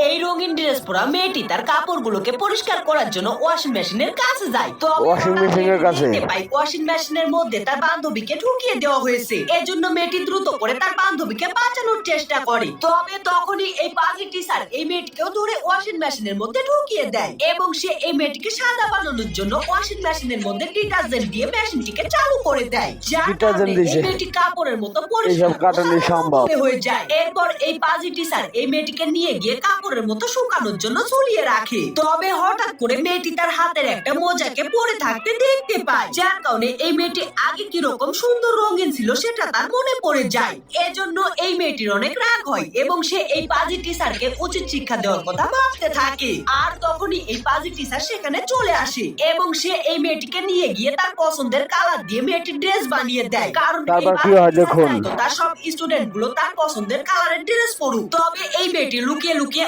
এই রঙিন ড্রেস পরা মেয়েটি তার কাপড়গুলোকে পরিষ্কার করার জন্য ওয়াশিং মেশিনের কাছে যায়। তো ওয়াশিং মেশিনের কাছে ওয়াশিং মেশিনের মধ্যে তার বান্ধবীকে ঢুকিয়ে দেওয়া হয়েছে। এজন্য মেয়েটি দ্রুত করে তার বান্ধবীকে বাঁচানোর চেষ্টা করে। তবে তখনই এই পাজি টিচার এই মেয়েটিকেও ধরে ওয়াশিং মেশিনের মধ্যে ঢুকিয়ে দেয় এবং সে এই মেয়েটিকে সাদা বানানোর জন্য ওয়াশিং মেশিনের মধ্যে ডিটারজেন্ট দিয়ে মেশিনটিকে চালু করে দেয়। যার কারণে এই মেয়েটি কাপড়ের মতো পরিষ্কার হয়ে যায়। এরপর এই পাজি টিচার এই মেয়েটিকে নিয়ে গিয়ে কাপড়ের মতো শুকানোর জন্য ঝুলিয়ে রাখে। তবে হঠাৎ করে মেয়েটি তার হাতের একটা মোজাকে পরে থাকতে দেখতে পায়, যার কারণে এই মেয়েটি আগে কিরকম সুন্দর রঙিন ছিল সেটা তার মনে পড়ে যায়। এজন্য এই মেয়েটির অনেক রাগ হয় এবং সে এই পাজি টিচারকে উচিত শিক্ষা দেওয়ার কথা ভাবতে থাকে। আর তখনই এই পাজি টিচার সেখানে চলে আসে এবং সে এই মেয়েটিকে নিয়ে গিয়ে তার পছন্দের কালার দিয়ে মেয়েটির ড্রেস বানিয়ে দেয়। কারণ তার সব স্টুডেন্ট গুলো তার পছন্দের কালারের ড্রেস পরুক। তবে এই মেয়েটি লুকিয়ে লুকিয়ে